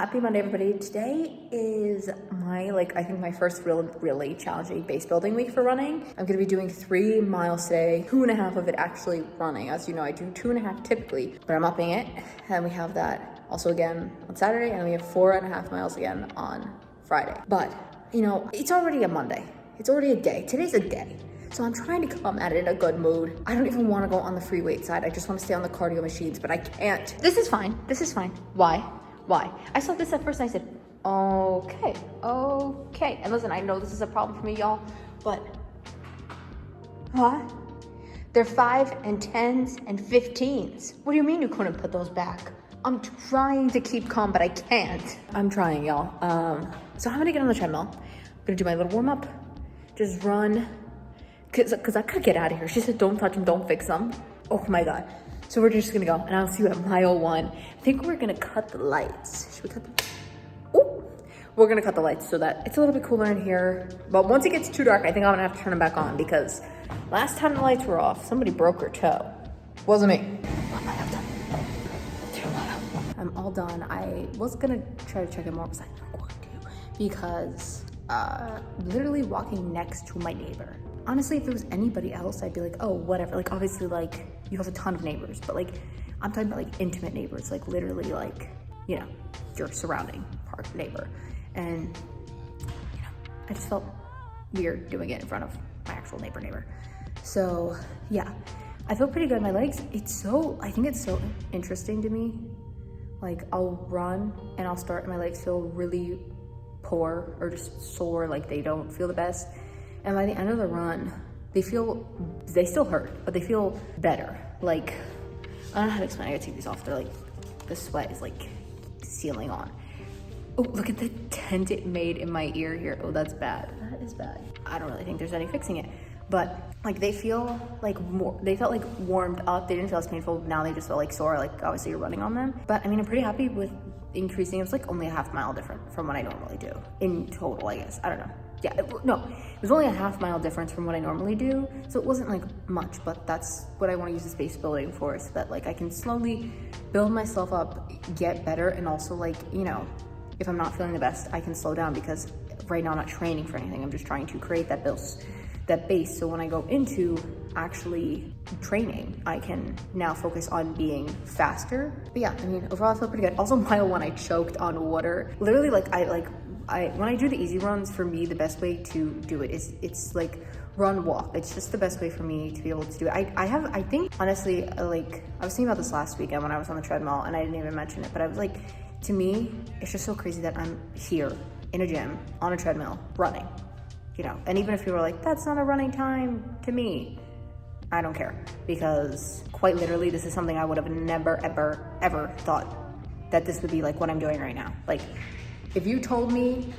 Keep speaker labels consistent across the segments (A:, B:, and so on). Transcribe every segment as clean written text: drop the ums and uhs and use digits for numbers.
A: Happy Monday, everybody. Today is I think my first really challenging base building week for running. I'm gonna be doing 3 miles today, 2.5 of it actually running. As you know, I do 2.5 typically, but I'm upping it. And we have that also again on Saturday, and we have 4.5 miles again on Friday. But, you know, it's already a Monday. It's already a day. Today's a day. So I'm trying to come at it in a good mood. I don't even want to go on the free weight side. I just want to stay on the cardio machines, but I can't. This is fine. Why? I saw this at first and I said, okay. And listen, I know this is a problem for me, y'all, but what? They're 5 and 10s and 15s. What do you mean you couldn't put those back? I'm trying to keep calm, but I can't. I'm trying, y'all. So I'm gonna get on the treadmill. I'm gonna do my little warm up, just run, cause I could get out of here. She said, don't touch them, don't fix them. Oh my God. So we're just gonna go, and I'll see you at mile 1. I think we're gonna cut the lights. Should we cut them? Oh, we're gonna cut the lights so that it's a little bit cooler in here. But once it gets too dark, I think I'm gonna have to turn them back on because last time the lights were off, somebody broke her toe. Wasn't me. I'm all done. I was gonna try to check it more, but I'm not going to because literally walking next to my neighbor. Honestly, if there was anybody else, I'd be like, oh, whatever. Like, obviously, like, you have a ton of neighbors, but like, I'm talking about like intimate neighbors, like literally like, you know, your surrounding part neighbor. And, you know, I just felt weird doing it in front of my actual neighbor. So yeah, I feel pretty good. My legs, I think it's so interesting to me. Like, I'll run and I'll start and my legs feel really poor or just sore, like they don't feel the best. And by the end of the run, they still hurt, but they feel better. Like, I don't know how to explain it. I gotta take these off. They're like, the sweat is like sealing on. Oh, look at the dent it made in my ear here. Oh, that's bad. That is bad. I don't really think there's any fixing it. But like, they felt like warmed up. They didn't feel as painful. Now they just feel like sore. Like, obviously you're running on them. But I mean, I'm pretty happy with increasing. It was like only a half mile different from what I normally do in total, I guess. I don't know. Yeah, it was only a half mile difference from what I normally do. So it wasn't like much, but that's what I want to use this base building for, so that like I can slowly build myself up, get better. And also, like, you know, if I'm not feeling the best, I can slow down because right now I'm not training for anything. I'm just trying to create that base. So when I go into actually training, I can now focus on being faster. But yeah, I mean, overall I feel pretty good. Also, mile 1, I choked on water. Literally, like, when I do the easy runs, for me, the best way to do it is, it's like run, walk. It's just the best way for me to be able to do it. I think, honestly, like, I was thinking about this last weekend when I was on the treadmill, and I didn't even mention it, but I was like, to me, it's just so crazy that I'm here in a gym, on a treadmill, running, you know? And even if you were like, that's not a running time to me, I don't care, because quite literally, this is something I would have never, ever thought that this would be like what I'm doing right now. Like, if you told me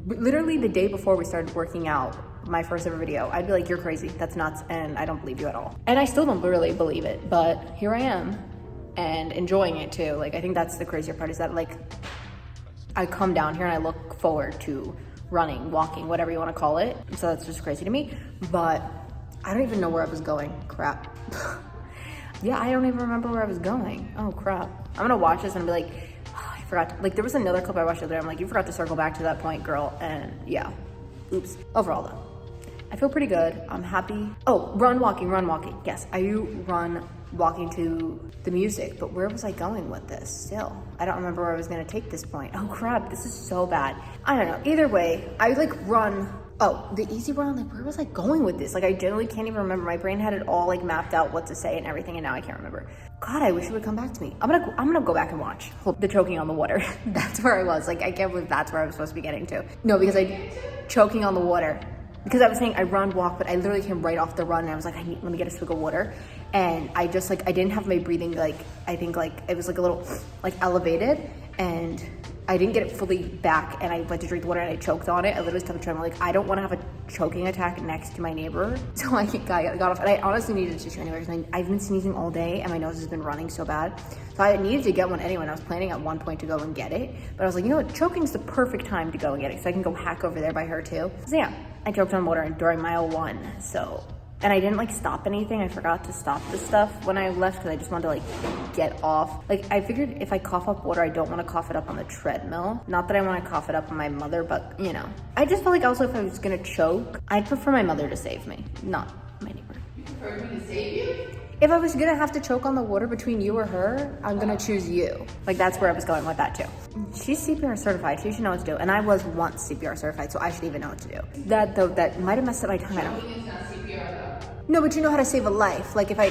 A: literally the day before we started working out, my first ever video, I'd be like, you're crazy, that's nuts, and I don't believe you at all. And I still don't really believe it, but here I am and enjoying it too. Like, I think that's the crazier part, is that like, I come down here and I look forward to running, walking, whatever you want to call it. So that's just crazy to me, but I don't even know where I was going. Crap. Yeah, I don't even remember where I was going. Oh crap. I'm gonna watch this and be like, forgot. Like, there was another clip I watched the other day. I'm like, you forgot to circle back to that point, girl. And yeah, oops. Overall though, I feel pretty good. I'm happy. Oh, run, walking. Yes, I do run, walking to the music, but where was I going with this still? I don't remember where I was gonna take this point. Oh crap, this is so bad. I don't know, either way, I like run. Oh, the easy run, like, where was I going with this? Like, I generally can't even remember. My brain had it all like mapped out what to say and everything, and now I can't remember. God, I wish it would come back to me. I'm gonna go back and watch the choking on the water. That's where I was. Like, I can't believe that's where I was supposed to be getting to. No, because choking on the water. Because I was saying I run, walk, but I literally came right off the run, and I was like, let me get a swig of water. And I just, like, I didn't have my breathing, like, I think, like, it was like a little, like, elevated, and I didn't get it fully back, and I went to drink the water and I choked on it. I literally stopped trying, like, I don't want to have a choking attack next to my neighbor. So I got off, and I honestly needed a tissue anyway, because I've been sneezing all day and my nose has been running so bad. So I needed to get one anyway, and I was planning at one point to go and get it. But I was like, you know what, choking's the perfect time to go and get it, so I can go hack over there by her too. So yeah, I choked on water during mile 1, so And I didn't like stop anything. I forgot to stop the stuff when I left because I just wanted to like get off. Like I figured if I cough up water, I don't want to cough it up on the treadmill. Not that I want to cough it up on my mother, but you know. I just felt like also if I was gonna choke, I'd prefer my mother to save me, not my neighbor.
B: You prefer me to save you?
A: If I was gonna have to choke on the water between you or her, I'm gonna choose you. Like that's where I was going with that too. She's CPR certified, she should know what to do. And I was once CPR certified, so I should even know what to do. That though, that might have messed up my time. I don't know.
B: It's not CPR though.
A: No, but you know how to save a life. Like if I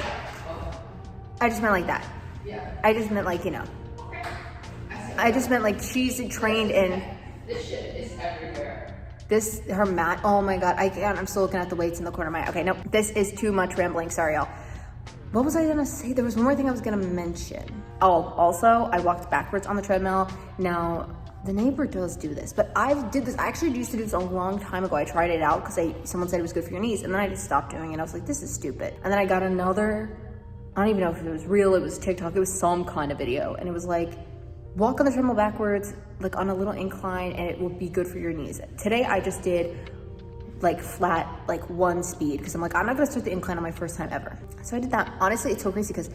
A: just meant like that.
B: Yeah.
A: I just meant like, you know. I just meant like she's trained in.
B: This shit is everywhere.
A: This, her mat, oh my God, I can't, I'm still looking at the weights in the corner of my, okay, no, this is too much rambling, sorry y'all. What was I gonna say? There was one more thing I was gonna mention. Oh, also, I walked backwards on the treadmill. Now, the neighbor does do this, but I did this, I actually used to do this a long time ago. I tried it out because someone said it was good for your knees, and then I just stopped doing it. I was like, this is stupid. And then I got another, I don't even know if it was real, it was TikTok, it was some kind of video, and it was like, walk on the treadmill backwards, like on a little incline, and it will be good for your knees. Today, I just did like flat, like one speed, because I'm like, I'm not gonna start the incline on my first time ever. So I did that. Honestly, it's so crazy because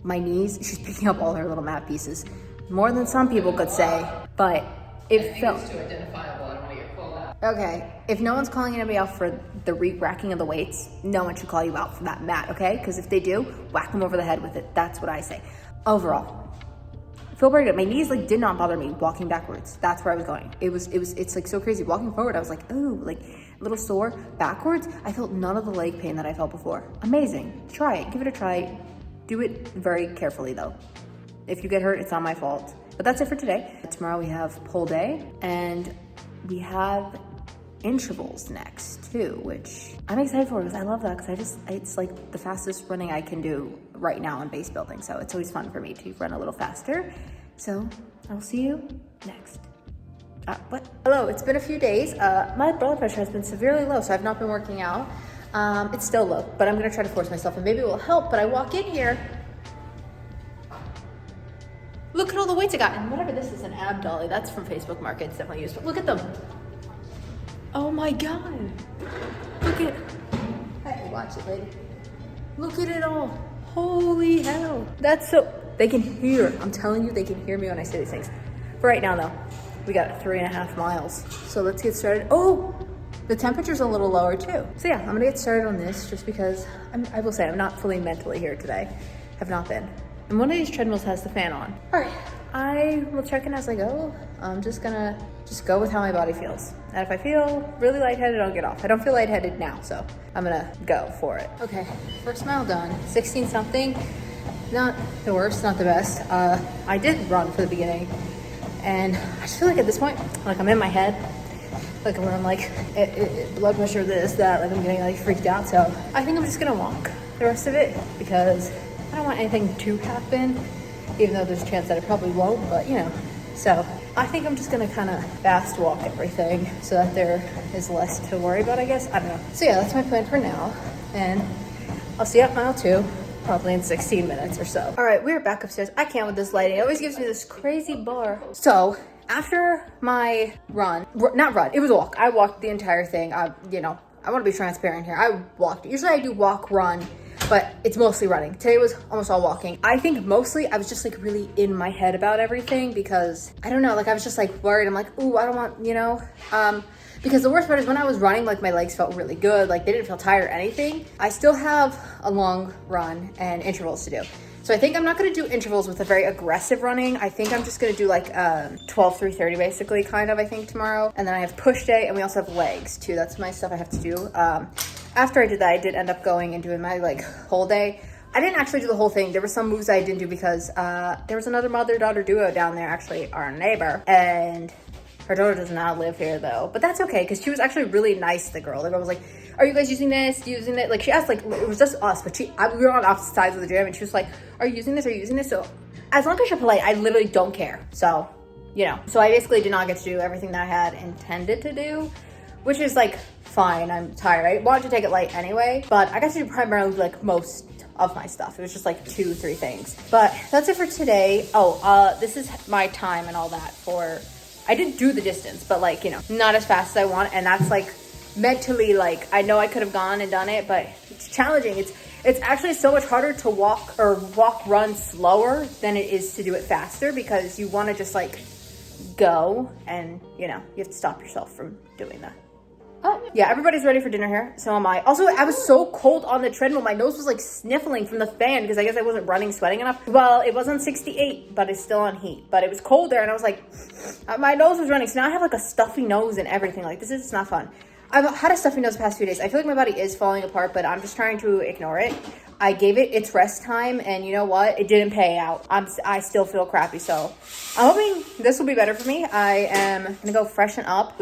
A: my knees, she's picking up all her little mat pieces. More than some people could say, but it felt.
B: It's too identifiable, I don't want to get called out.
A: Okay, if no one's calling anybody out for the re-racking of the weights, no one should call you out for that mat, okay? Because if they do, whack them over the head with it. That's what I say. Overall, I feel very good. My knees like did not bother me walking backwards. That's where I was going. It's like so crazy. Walking forward, I was like, oh, like a little sore. Backwards, I felt none of the leg pain that I felt before. Amazing. Try it, give it a try. Do it very carefully though. If you get hurt, it's not my fault. But that's it for today. Tomorrow we have pole day and we have intervals next too, which I'm excited for because I love that because it's like the fastest running I can do right now in base building. So it's always fun for me to run a little faster. So I'll see you next. What? Hello, it's been a few days. My blood pressure has been severely low, so I've not been working out. It's still low, but I'm gonna try to force myself and maybe it will help, but I walk in here. Look at all the weights I got. And whatever this is, an ab dolly. That's from Facebook Market. It's definitely useful. Look at them. Oh my God. Look at, hey, watch it, lady. Look at it all. Holy hell. That's so, they can hear. I'm telling you, they can hear me when I say these things. For right now though, we got 3.5 miles. So let's get started. Oh, the temperature's a little lower too. So yeah, I'm gonna get started on this just because I will say I'm not fully mentally here today. Have not been. And one of these treadmills has the fan on. All right, I will check in as I go. I'm just gonna go with how my body feels. And if I feel really lightheaded, I'll get off. I don't feel lightheaded now, so I'm gonna go for it. Okay, first mile done, 16 something. Not the worst, not the best. I did run for the beginning. And I just feel like at this point, like I'm in my head, like where I'm like, blood pressure, this, that, like I'm getting like freaked out. So I think I'm just gonna walk the rest of it because I don't want anything to happen, even though there's a chance that it probably won't, but you know. So I think I'm just gonna kind of fast walk everything so that there is less to worry about, I guess. I don't know. So yeah, that's my plan for now. And I'll see you at mile 2, probably in 16 minutes or so. All right, we're back upstairs. I can't with this lighting. It always gives me this crazy bar. So after my run, not run, it was a walk. I walked the entire thing. You know, I want to be transparent here. I walked. Usually I do walk, run, but it's mostly running. Today was almost all walking. I think mostly I was just like really in my head about everything because I don't know, like I was just like worried. I'm like, ooh, I don't want, you know, because the worst part is when I was running, like my legs felt really good. Like they didn't feel tired or anything. I still have a long run and intervals to do. So I think I'm not gonna do intervals with a very aggressive running. I think I'm just gonna do like 12, 3:30 basically, kind of, I think tomorrow. And then I have push day and we also have legs too. That's my stuff I have to do. After I did that, I did end up going and doing my like whole day. I didn't actually do the whole thing. There were some moves I didn't do because there was another mother-daughter duo down there, actually our neighbor. And her daughter does not live here though, but that's okay because she was actually really nice, the girl. The girl was like, are you guys using this, using it? Like she asked, like it was just us, but we were on opposite sides of the gym and she was like, are you using this, are you using this? So as long as you're polite, I literally don't care. So, you know, so I basically did not get to do everything that I had intended to do, which is like fine, I'm tired. I wanted to take it light anyway, but I got to do primarily like most of my stuff. It was just like 2-3 things, but that's it for today. Oh, this is my time and all that for, I did do the distance, but like, you know, not as fast as I want. And that's like mentally, like, I know I could have gone and done it, but it's challenging. It's actually so much harder to run slower than it is to do it faster, because you want to just like go, and you know, you have to stop yourself from doing that. Oh, yeah, everybody's ready for dinner here. So am I. Also, I was so cold on the treadmill. My nose was like sniffling from the fan because I guess I wasn't running, sweating enough. Well, it wasn't 68, but it's still on heat. But it was colder, and I was like, my nose was running. So now I have like a stuffy nose and everything. Like, this is not fun. I've had a stuffy nose the past few days. I feel like my body is falling apart, but I'm just trying to ignore it. I gave it its rest time, and you know what? It didn't pay out. I still feel crappy, so I'm hoping this will be better for me. I am gonna go freshen up.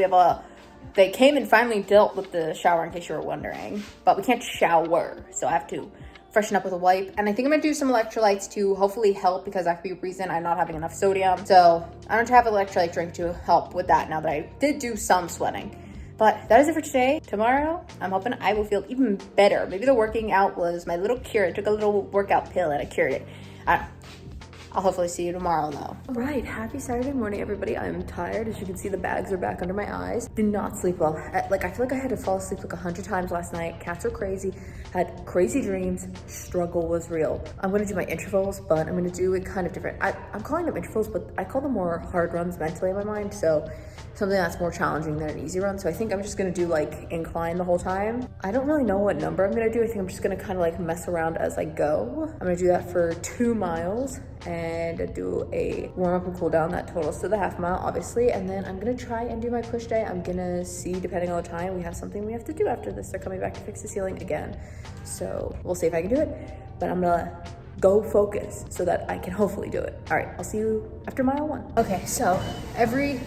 A: They came and finally dealt with the shower, in case you were wondering, but we can't shower, so I have to freshen up with a wipe. And I think I'm gonna do some electrolytes to hopefully help, because that could be a reason I'm not having enough sodium. So I'm gonna have an electrolyte drink to help with that, now that I did do some sweating. But that is it for today. Tomorrow, I'm hoping I will feel even better. Maybe the working out was my little cure. I took a little workout pill and I cured it. I'll hopefully see you tomorrow though. All right, happy Saturday morning, everybody. I'm tired. As you can see, the bags are back under my eyes. Did not sleep well. I feel like I had to fall asleep like 100 times last night. Cats were crazy, had crazy dreams. Struggle was real. I'm gonna do my intervals, but I'm gonna do it kind of different. I'm calling them intervals, but I call them more hard runs mentally in my mind. So something that's more challenging than an easy run. So I think I'm just gonna do like incline the whole time. I don't really know what number I'm gonna do. I think I'm just gonna kind of like mess around as I go. I'm gonna do that for 2 miles and do a warm up and cool down. That totals to the half mile, obviously. And then I'm gonna try and do my push day. I'm gonna see, depending on the time, we have something we have to do after this. They're coming back to fix the ceiling again. So we'll see if I can do it, but I'm gonna go focus so that I can hopefully do it. All right, I'll see you after mile 1. Okay, so every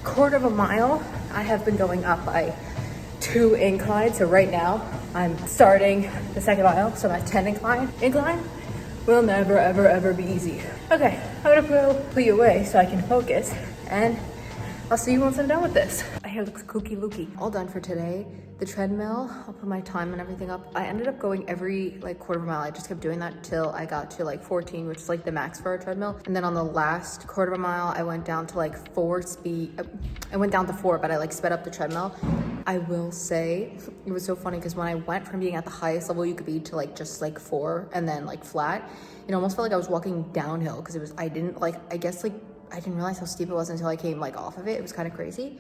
A: quarter of a mile, I have been going up by 2 inclines. So right now, I'm starting the second mile, so I'm at 10 incline. Incline will never, ever, ever be easy. Okay, I'm gonna put you away so I can focus, and I'll see you once I'm done with this. My hair looks kooky-looky. All done for today. The treadmill, I'll put my time and everything up. I ended up going every like quarter of a mile. I just kept doing that till I got to like 14, which is like the max for a treadmill. And then on the last quarter of a mile, I went down to like 4 speed. I went down to 4, but I like sped up the treadmill. I will say it was so funny because when I went from being at the highest level you could be to like just like 4 and then like flat, it almost felt like I was walking downhill, because it was, I didn't realize how steep it was until I came like off of it. It was kind of crazy.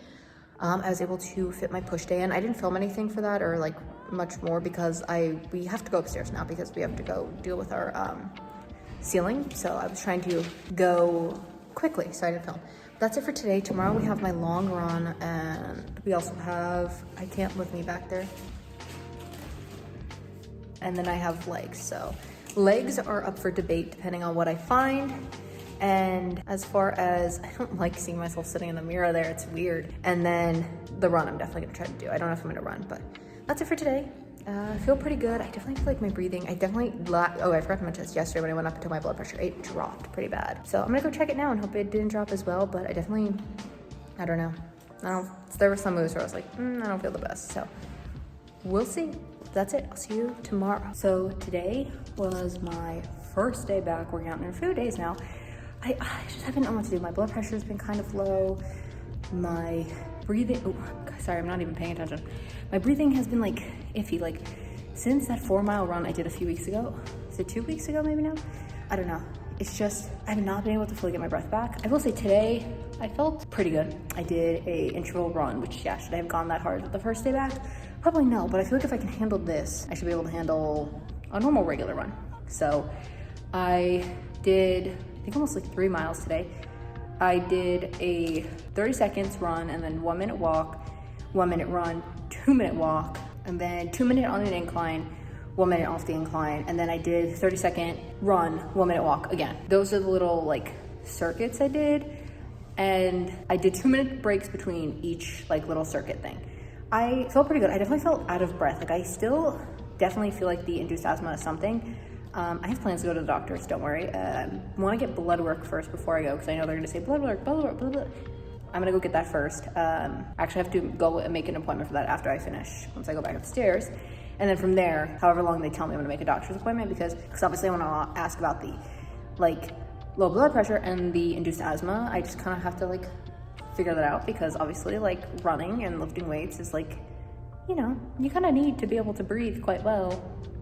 A: I was able to fit my push day in. I didn't film anything for that or like much more, because we have to go upstairs now because we have to go deal with our ceiling. So I was trying to go quickly, so I didn't film. That's it for today. Tomorrow we have my long run, and we also have, I can't lift me back there. And then I have legs. So legs are up for debate depending on what I find. And as far as, I don't like seeing myself sitting in the mirror there, it's weird. And then the run, I'm definitely gonna try to do. I don't know if I'm gonna run, but that's it for today. I feel pretty good. I definitely feel like my breathing, I forgot to mention this yesterday when I went up until my blood pressure, it dropped pretty bad. So I'm gonna go check it now and hope it didn't drop as well, but I definitely, I don't know. There were some moves where I was like, I don't feel the best, so we'll see. That's it, I'll see you tomorrow. So today was my first day back working out in a few days now. I just haven't known what to do. My blood pressure has been kind of low. My breathing, sorry, I'm not even paying attention. My breathing has been like iffy, like since that 4 mile run I did a few weeks ago. Is it 2 weeks ago maybe now? I don't know. It's just, I've not been able to fully get my breath back. I will say today, I felt pretty good. I did a interval run, which yeah, should I have gone that hard the first day back? Probably no, but I feel like if I can handle this, I should be able to handle a normal regular run. So I did, I think almost like 3 miles today. I did a 30 seconds run and then 1 minute walk, 1 minute run, 2 minute walk, and then 2 minute on an incline, 1 minute off the incline, and then I did 30-second run, 1 minute walk again. Those are the little like circuits I did, and I did 2 minute breaks between each like little circuit thing. I felt pretty good. I definitely felt out of breath. Like I still definitely feel like the induced asthma is something. I have plans to go to the doctors, don't worry. I want to get blood work first before I go, because I know they're going to say blood work, blah, blah, blah, blah. I'm going to go get that first. Actually, I have to go and make an appointment for that after I finish, once I go back upstairs. And then from there, however long they tell me, I'm going to make a doctor's appointment, because obviously I want to ask about the like low blood pressure and the induced asthma. I just kind of have to like figure that out, because obviously like running and lifting weights is like you know, you kind of need to be able to breathe quite well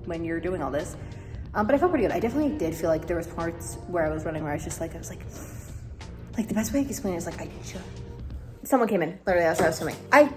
A: when you're doing all this. But I felt pretty good. I definitely did feel like there was parts where I was running where I was just like, the best way I can explain it is like, someone came in, literally as I was filming. I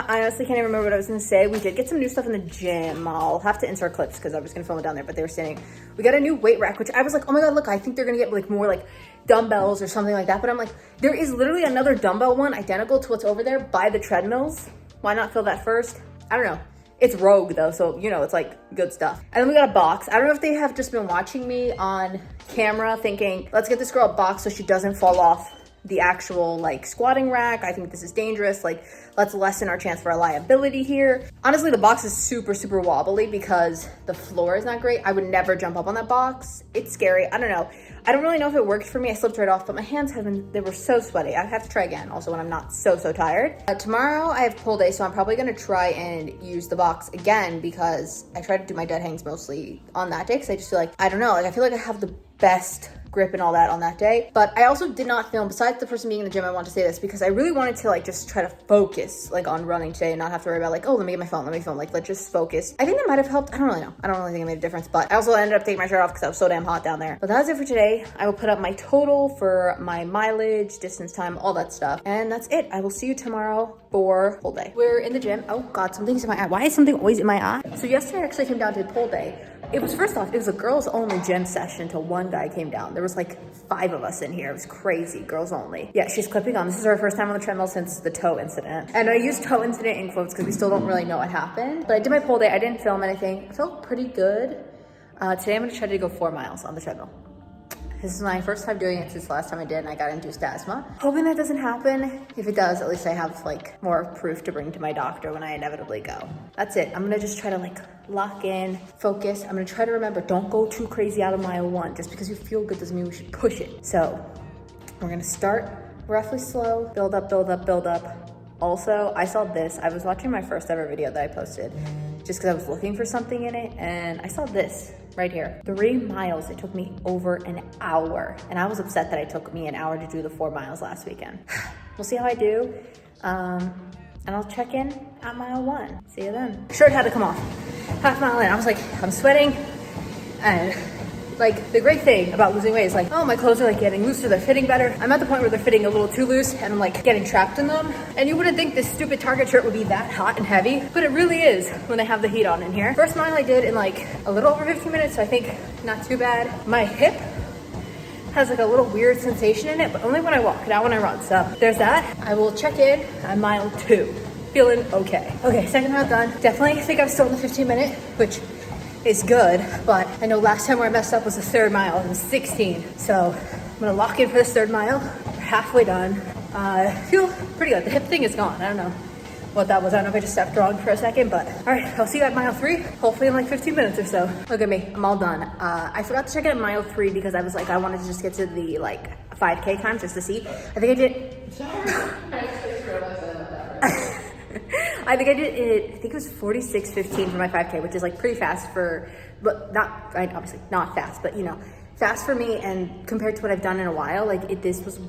A: honestly can't even remember what I was gonna say. We did get some new stuff in the gym. I'll have to insert clips because I was gonna film it down there, but they were standing. We got a new weight rack, which I was like, oh my God, look, I think they're gonna get like more like dumbbells or something like that. But I'm like, there is literally another dumbbell one identical to what's over there by the treadmills. Why not fill that first? I don't know. It's Rogue though, so you know, it's like good stuff. And then we got a box. I don't know if they have just been watching me on camera thinking, let's get this girl a box so she doesn't fall off the actual like squatting rack. I think this is dangerous. Like, let's lessen our chance for a liability here. Honestly, the box is super, super wobbly because the floor is not great. I would never jump up on that box. It's scary. I don't know. I don't really know if it worked for me. I slipped right off, but my hands they were so sweaty. I have to try again. Also when I'm not so tired. Tomorrow I have pull day, so I'm probably gonna try and use the box again because I try to do my dead hangs mostly on that day because I just feel like, I don't know, like I feel like I have the best grip and all that on that day. But I also did not film, besides the person being in the gym, I want to say this because I really wanted to like just try to focus like on running today and not have to worry about like, oh, let me get my phone, let me film, like let's just focus. I think that might have helped. I don't really know. I don't really think it made a difference, but I also ended up taking my shirt off because I was so damn hot down there. But that was it for today. I will put up my total for my mileage, distance, time, all that stuff. And that's it. I will see you tomorrow for pull day. We're in the gym. Oh God, something's in my eye. Why is something always in my eye? So yesterday I actually came down to pull day. It was, first off, it was a girls only gym session until one guy came down. There was like 5 of us in here. It was crazy, girls only. Yeah, she's clipping on. This is her first time on the treadmill since the toe incident. And I used toe incident in quotes because we still don't really know what happened. But I did my pull day. I didn't film anything. I felt pretty good. Today I'm gonna try to go 4 miles on the treadmill. This is my first time doing it since the last time I did, and I got induced asthma. Hoping that doesn't happen. If it does, at least I have like more proof to bring to my doctor when I inevitably go. That's it. I'm gonna just try to like lock in, focus. I'm gonna try to remember, don't go too crazy out of mile 1. Just because you feel good doesn't mean we should push it. So we're gonna start roughly slow, build up, build up, build up. Also, I saw this. I was watching my first ever video that I posted just because I was looking for something in it, and I saw this right here. 3 miles, it took me over an hour. And I was upset that it took me an hour to do the 4 miles last weekend. We'll see how I do. And I'll check in at mile 1. See you then. Shirt had to come off. Half mile in, I was like, I'm sweating. And like the great thing about losing weight is like, oh, my clothes are like getting looser, they're fitting better. I'm at the point where they're fitting a little too loose and I'm like getting trapped in them. And you wouldn't think this stupid Target shirt would be that hot and heavy, but it really is when they have the heat on in here. First mile I did in like a little over 15 minutes, so I think not too bad. My hip has like a little weird sensation in it, but only when I walk, not when I run. So there's that. I will check in at mile 2. Feeling okay. Okay, second mile done. Definitely think I'm still in the 15-minute, which is good, but I know last time where I messed up was the 3rd mile. It was 16. So I'm gonna lock in for this 3rd mile. We're halfway done. Feel pretty good. The hip thing is gone. I don't know what that was. I don't know if I just stepped wrong for a second, but all right, I'll see you at mile 3, hopefully in like 15 minutes or so. Look at me, I'm all done. I forgot to check in at mile 3 because I was like, I wanted to just get to the like 5K time just to see. I think I did. I think I did it, I think it was 46:15 for my 5K, which is like pretty fast for, but not, obviously not fast, but you know, fast for me. And compared to what I've done in a while, like this was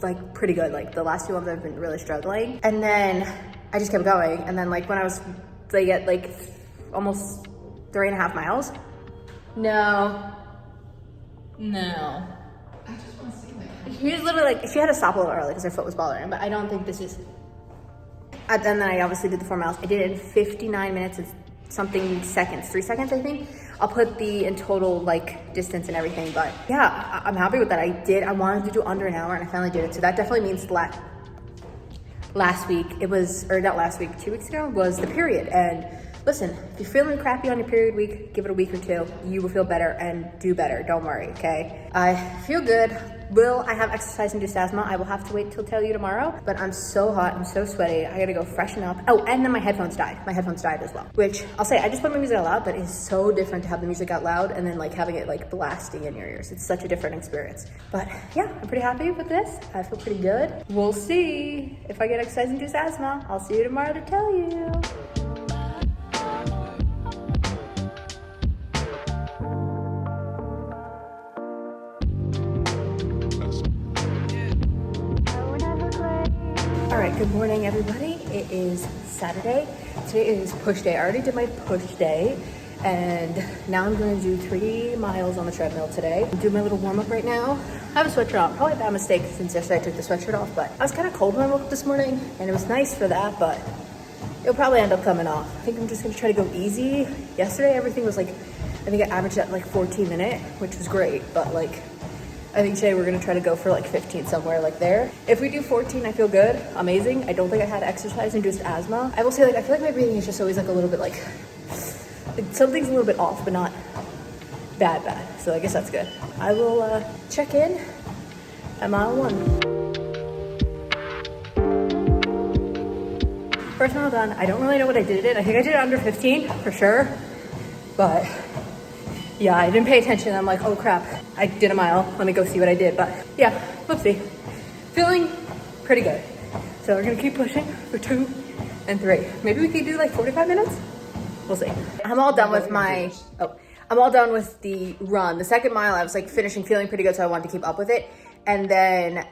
A: like pretty good. Like the last 2 months I've been really struggling. And then I just kept going. And then like when I was like at like almost 3.5 miles. No.
B: I just want to see that.
A: She was literally like, she had to stop a little early because her foot was bothering her, but I don't think this is. And then I obviously did the 4 miles. I did it in 59 minutes and something seconds, 3 seconds, I think. I'll put the in total like distance and everything, but yeah, I'm happy with that. I wanted to do under an hour and I finally did it. So that definitely means last week, it was, or not last week, 2 weeks ago was the period. And listen, if you're feeling crappy on your period week, give it a week or 2. You will feel better and do better. Don't worry, okay? I feel good. Will I have exercise-induced asthma? I will have to wait till tell you tomorrow, but I'm so hot, I'm so sweaty. I gotta go freshen up. Oh, and then my headphones died. My headphones died as well, which I'll say, I just put my music out loud, but it's so different to have the music out loud and then like having it like blasting in your ears. It's such a different experience. But yeah, I'm pretty happy with this. I feel pretty good. We'll see if I get exercise-induced asthma. I'll see you tomorrow to tell you. All right, good morning, everybody. It is Saturday. Today is push day. I already did my push day, and now I'm going to do 3 miles on the treadmill today. I'm doing my little warm up right now. I have a sweatshirt on. Probably a bad mistake since yesterday I took the sweatshirt off, but I was kind of cold when I woke up this morning, and it was nice for that, but it'll probably end up coming off. I think I'm just going to try to go easy. Yesterday, everything was like, I think I averaged at like 14 minutes, which was great, but like, I think today we're gonna try to go for like 15 somewhere like there. If we do 14, I feel good, amazing. I don't think I had exercise-induced asthma. I will say, like, I feel like my breathing is just always like a little bit like something's a little bit off, but not bad. So I guess that's good. I will check in at mile 1. First mile done. I don't really know what I did it. I think I did it under 15 for sure, but yeah, I didn't pay attention. I'm like, oh crap, I did a mile. Let me go see what I did. But yeah, whoopsie. Feeling pretty good. So we're gonna keep pushing for 2 and 3. Maybe we could do like 45 minutes? We'll see. I'm all done with I'm all done with the run. The second mile, I was like finishing feeling pretty good, so I wanted to keep up with it. And then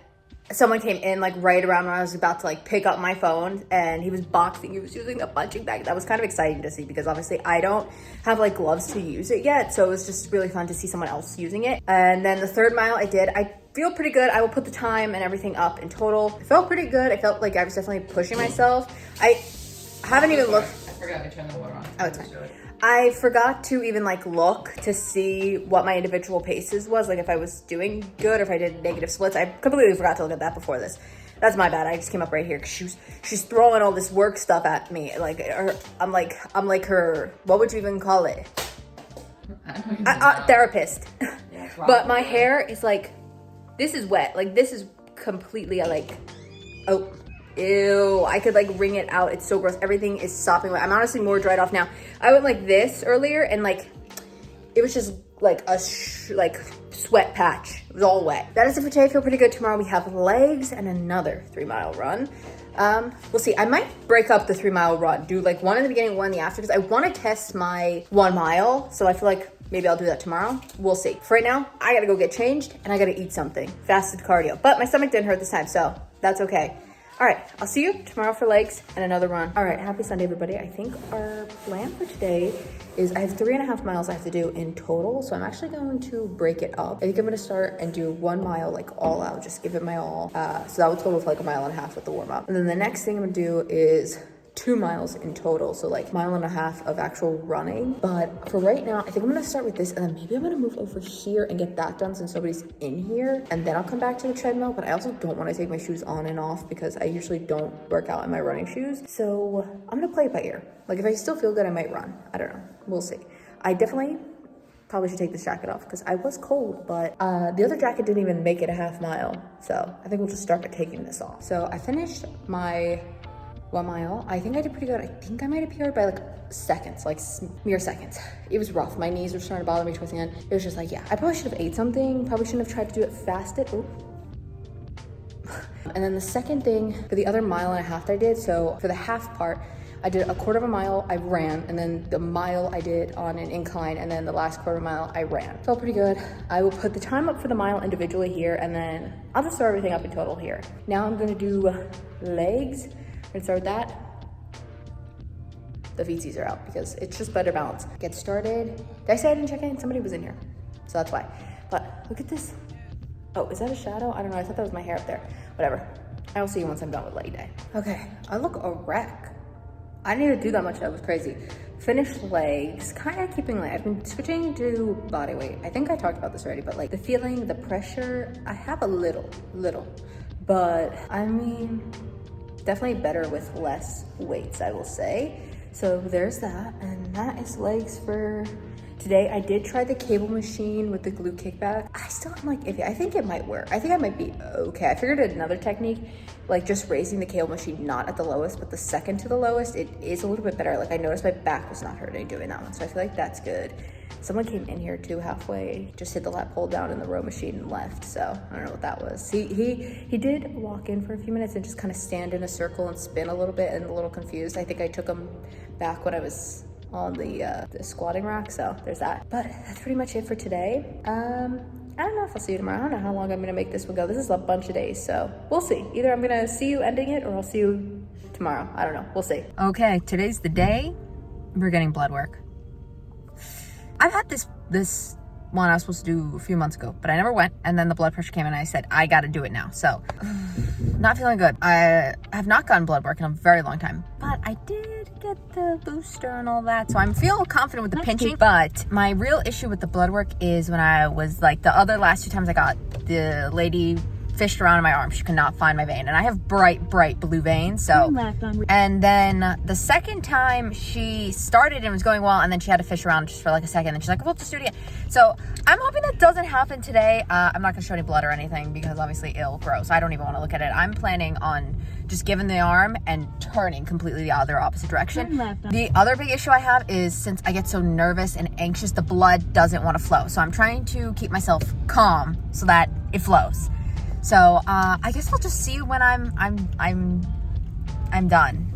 A: someone came in like right around when I was about to like pick up my phone, and he was boxing. He was using the punching bag. That was kind of exciting to see because obviously I don't have like gloves to use it yet. So it was just really fun to see someone else using it. And then the third mile I did, I feel pretty good. I will put the time and everything up in total. I felt pretty good. I felt like I was definitely pushing myself. I haven't even looked.
B: I forgot to turn the water on.
A: Oh, it's fine. I forgot to even like look to see what my individual paces was, like if I was doing good or if I did negative splits. I completely forgot to look at that before this. That's my bad. I just came up right here because she's throwing all this work stuff at me. Like I'm like her. What would you even call it? Therapist. Yeah, but my hair is like, this is wet. Like this is completely like, oh. Ew, I could like wring it out. It's so gross. Everything is sopping wet. I'm honestly more dried off now. I went like this earlier and like, it was just like a sweat patch. It was all wet. That is it for today. I feel pretty good. Tomorrow we have legs and another 3-mile run. We'll see. I might break up the 3-mile run. Do like one in the beginning, one in the after, because I want to test my 1 mile. So I feel like maybe I'll do that tomorrow. We'll see. For right now, I gotta go get changed and I gotta eat something. Fasted cardio. But my stomach didn't hurt this time, so that's okay. All right, I'll see you tomorrow for legs and another run. All right, happy Sunday, everybody. I think our plan for today is I have 3.5 miles I have to do in total. So I'm actually going to break it up. I think I'm gonna start and do 1 mile, like all out, just give it my all. So that would total for like 1.5 miles with the warm up. And then the next thing I'm gonna do is 2 miles in total. So like 1.5 miles of actual running. But for right now, I think I'm gonna start with this and then maybe I'm gonna move over here and get that done since nobody's in here. And then I'll come back to the treadmill, but I also don't wanna take my shoes on and off because I usually don't work out in my running shoes. So I'm gonna play it by ear. Like if I still feel good, I might run. I don't know, we'll see. I definitely probably should take this jacket off because I was cold, but the other jacket didn't even make it a 1/2 mile. So I think we'll just start by taking this off. So I finished my 1 mile. I think I did pretty good. I think I might have PR'd by like seconds, like mere seconds. It was rough. My knees were starting to bother me towards the end. It was just like, yeah, I probably should have ate something. Probably shouldn't have tried to do it fasted. Oh. And then the second thing for the other 1.5 miles that I did, so for the half part, I did 1/4 mile, I ran, and then the mile I did on an incline, and then the last 1/4 mile I ran. Felt pretty good. I will put the time up for the mile individually here, and then I'll just throw everything up in total here. Now I'm gonna do legs. We're gonna start with that. The VTs are out because it's just better balance. Get started. Did I say I didn't check in? Somebody was in here, so that's why. But look at this. Oh, is that a shadow? I don't know. I thought that was my hair up there. Whatever. I will see you once I'm done with leg day. Okay, I look a wreck. I didn't even do that much. That was crazy. Finished legs, kind of keeping like, I've been switching to body weight. I think I talked about this already, but like the feeling, the pressure, I have a little, but I mean, definitely better with less weights, I will say. So there's that, and that is legs for today. I did try the cable machine with the glute kickback. I still am like iffy. I think it might work. I think I might be okay. I figured out another technique, like just raising the cable machine, not at the lowest, but the second to the lowest, it is a little bit better. Like I noticed my back was not hurting doing that one, so I feel like that's good. Someone came in here too halfway, just hit the lat pull down in the row machine and left. So I don't know what that was. He did walk in for a few minutes and just kind of stand in a circle and spin a little bit and a little confused. I think I took him back when I was on the squatting rack, so there's that. But that's pretty much it for today. I don't know if I'll see you tomorrow. I don't know how long I'm gonna make this one go. This is a bunch of days, so we'll see. Either I'm gonna see you ending it or I'll see you tomorrow. I don't know, we'll see. Okay, today's the day we're getting blood work. I've had this one I was supposed to do a few months ago, but I never went, and then the blood pressure came and I said, I gotta do it now. So, not feeling good. I have not gotten blood work in a very long time, but I did get the booster and all that, so I'm feeling confident with the pinching. But my real issue with the blood work is when I was like, the last 2 times I got, the lady fished around in my arm. She could not find my vein, and I have bright blue veins. So, and then the second time she started and was going well, and then she had to fish around just for like a second, and she's like, "We'll just do it again." So I'm hoping that doesn't happen today. I'm not gonna show any blood or anything because obviously it'll gross. I don't even want to look at it. I'm planning on just giving the arm and turning completely the opposite direction. The other big issue I have is since I get so nervous and anxious, the blood doesn't want to flow. So I'm trying to keep myself calm so that it flows. So I guess I'll just see you when I'm done.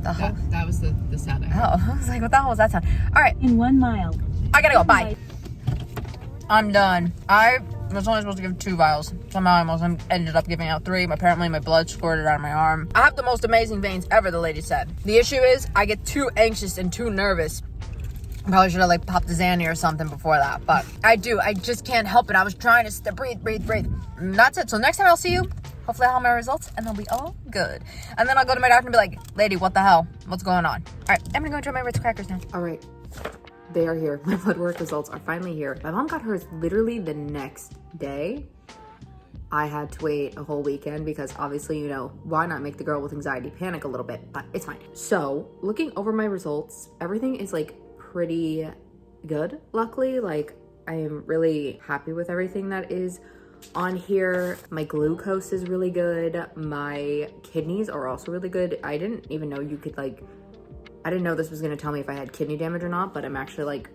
B: That was the sound I heard.
A: Oh, I was like, what the hell was that sound? All right.
C: In 1 mile.
A: I gotta go. Bye. I'm done. I was only supposed to give 2 vials. Somehow I almost ended up giving out 3. Apparently my blood squirted out of my arm. I have the most amazing veins ever, the lady said. The issue is I get too anxious and too nervous. I probably should have like popped a Xanny or something before that, but I just can't help it. I was trying to breathe. And that's it. So next time I'll see you, hopefully I'll have my results and they'll be all good. And then I'll go to my doctor and be like, lady, what the hell? What's going on? All right, I'm gonna go enjoy my Ritz crackers now. All right, they are here. My blood work results are finally here. My mom got hers literally the next day. I had to wait a whole weekend because obviously, you know, why not make the girl with anxiety panic a little bit, but it's fine. So looking over my results, everything is like pretty good. Luckily, like I am really happy with everything that is on here. My glucose is really good. My kidneys are also really good. I didn't even know you could like, I didn't know this was going to tell me if I had kidney damage or not, but I'm actually like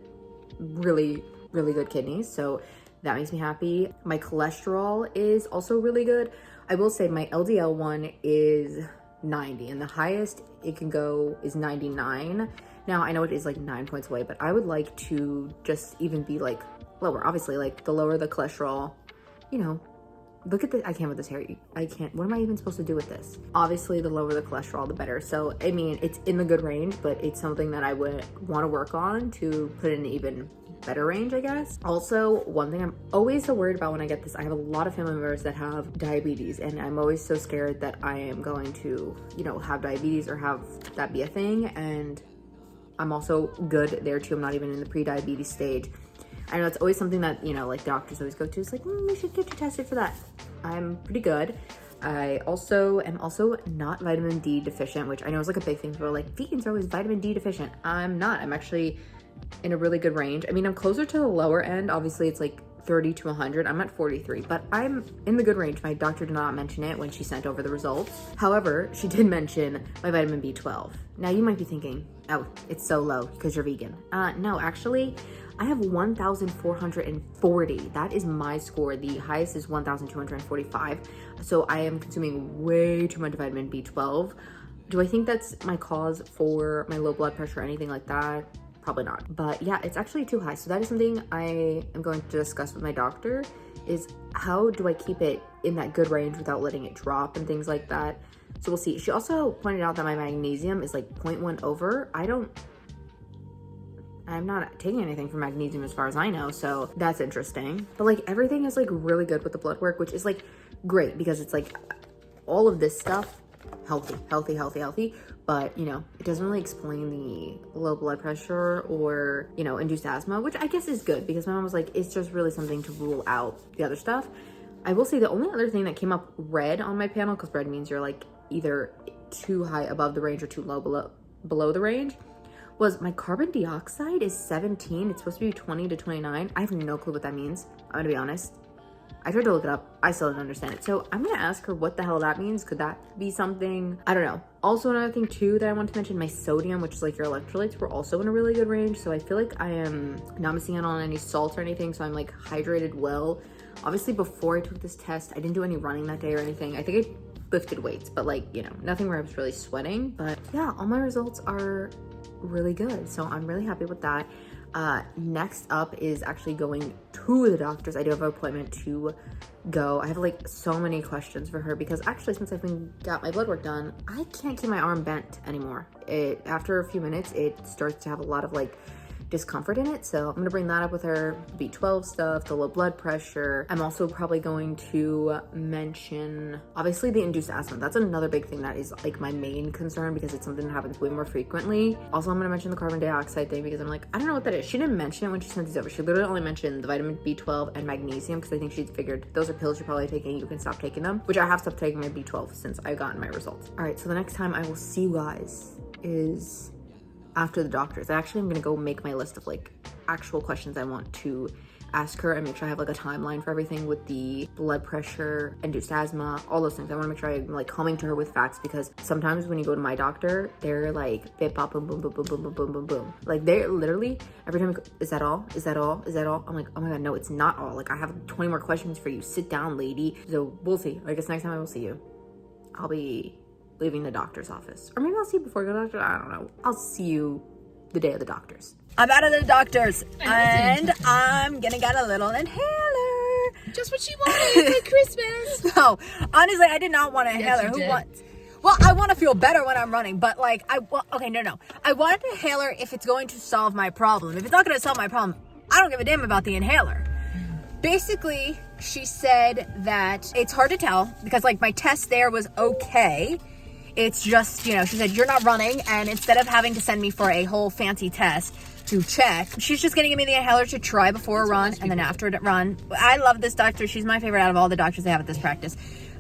A: really good kidneys. So that makes me happy. My cholesterol is also really good. I will say my LDL one is 90 and the highest it can go is 99. Now, I know it is like 9 points away, but I would like to just even be like lower. Obviously, like the lower the cholesterol, you know, look at this. I can't with this hair. I can't. What am I even supposed to do with this? Obviously, the lower the cholesterol, the better. So, I mean, it's in the good range, but it's something that I would want to work on to put in an even better range, I guess. Also, one thing I'm always so worried about when I get this, I have a lot of family members that have diabetes, and I'm always so scared that I am going to, you know, have diabetes or have that be a thing. And I'm also good there too. I'm not even in the pre-diabetes stage. I know it's always something that, you know, like doctors always go to. It's like, you should get you tested for that. I'm pretty good. I also am not vitamin D deficient, which I know is like a big thing. People are like, vegans are always vitamin D deficient. I'm not. I'm actually in a really good range. I mean, I'm closer to the lower end. Obviously, it's like 30 to 100. I'm at 43, but I'm in the good range. My doctor did not mention it when she sent over the results. However, she did mention my vitamin B12. Now, you might be thinking, oh, it's so low because you're vegan. No, actually, I have 1,440. That is my score. The highest is 1,245. So I am consuming way too much vitamin B12. Do I think that's my cause for my low blood pressure or anything like that? Probably not. But yeah, it's actually too high. So that is something I am going to discuss with my doctor, is how do I keep it in that good range without letting it drop and things like that. So we'll see. She also pointed out that my magnesium is like 0.1 over. I'm not taking anything for magnesium as far as I know, so that's interesting. But like everything is like really good with the blood work, which is like great because it's like all of this stuff, healthy. But, you know, it doesn't really explain the low blood pressure or, you know, induced asthma, which I guess is good because my mom was like, it's just really something to rule out the other stuff. I will say the only other thing that came up red on my panel, because red means you're like either too high above the range or too low below the range, was my carbon dioxide is 17. It's supposed to be 20 to 29. I have no clue what that means. I'm gonna be honest. I tried to look it up. I still don't understand it. So I'm gonna ask her what the hell that means. Could that be something? I don't know. Also, another thing too that I want to mention, my sodium, which is like your electrolytes, were also in a really good range. So I feel like I am not missing out on any salt or anything. So I'm like hydrated well. Obviously, before I took this test, I didn't do any running that day or anything. I think I lifted weights, but like, you know, nothing where I was really sweating. But yeah, all my results are really good. So I'm really happy with that. Next up is actually going to the doctor's. I do have an appointment to go. I have like so many questions for her because actually since I've got my blood work done, I can't keep my arm bent anymore. After a few minutes, it starts to have a lot of like discomfort in it. So I'm gonna bring that up with her, B12 stuff, the low blood pressure. I'm also probably going to mention, obviously, the induced asthma. That's another big thing that is like my main concern because it's something that happens way more frequently. Also, I'm gonna mention the carbon dioxide thing because I'm like, I don't know what that is. She didn't mention it when she sent these over. She literally only mentioned the vitamin B12 and magnesium because I think she's figured those are pills you're probably taking. You can stop taking them, which I have stopped taking my B12 since I've gotten my results. All right, so the next time I will see you guys is after the doctors. I actually am gonna go make my list of like actual questions I want to ask her and make sure I have like a timeline for everything with the blood pressure, induced asthma, all those things. I wanna make sure I'm like coming to her with facts because sometimes when you go to my doctor, they're like bip bop boom boom boom boom boom boom boom boom boom. Like they're literally every time I go, is that all? Is that all? Is that all? I'm like, oh my god, no, it's not all. Like I have 20 more questions for you. Sit down, lady. So we'll see. I guess next time I will see you, I'll be leaving the doctor's office. Or maybe I'll see you before I go to the doctor. I don't know. I'll see you the day of the doctor's.
C: I'm out of the doctor's and I'm gonna get a little inhaler.
B: Just what she wanted for Christmas.
C: No, honestly, I did not want an inhaler.
B: you
C: Who
B: did.
C: wants? Well, I want to feel better when I'm running, but like, okay, no. I want an inhaler if it's going to solve my problem. If it's not going to solve my problem, I don't give a damn about the inhaler. Basically, she said that it's hard to tell because like my test there was okay. It's just, she said, you're not running. And instead of having to send me for a whole fancy test to check, she's just going to give me the inhaler to try before a run and then after a run. I love this doctor. She's my favorite out of all the doctors they have at this practice.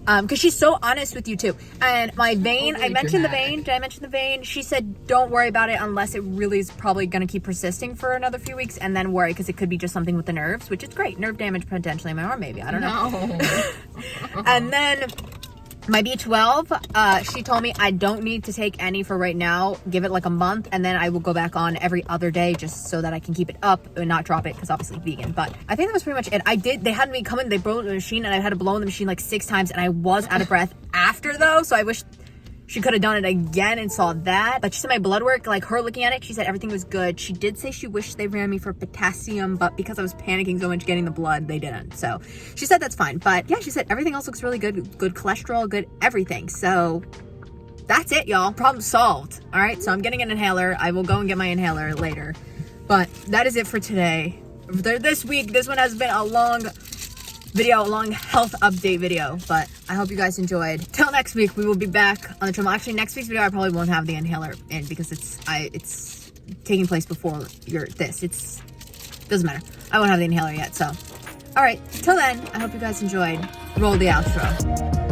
C: Because she's so honest with you too. And my vein, I mentioned the vein. Did I mention the vein? She said, don't worry about it unless it really is probably going to keep persisting for another few weeks and then worry because it could be just something with the nerves, which is great. Nerve damage potentially in my arm, maybe. I don't know. And then my B12, she told me I don't need to take any for right now. Give it like a month, and then I will go back on every other day just so that I can keep it up and not drop it because obviously vegan. But I think that was pretty much it. They had me come in, they blew the machine, and I had to blow in the machine like 6 times, and I was out of breath after though, so I wish she could have done it again and saw that. But she said my blood work, like her looking at it, she said everything was good. She did say she wished they ran me for potassium, but because I was panicking so much getting the blood, they didn't. So she said that's fine. But yeah, she said everything else looks really good. Good cholesterol, good everything. So that's it, y'all. Problem solved. All right, so I'm getting an inhaler. I will go and get my inhaler later. But that is it for today. This week, this one has been a long health update video, but I hope you guys enjoyed. Till next week, we will be back on the treadmill. Actually, next week's video I probably won't have the inhaler in because it's taking place before this. Doesn't matter. I won't have the inhaler yet. So, all right. Till then, I hope you guys enjoyed. Roll the outro.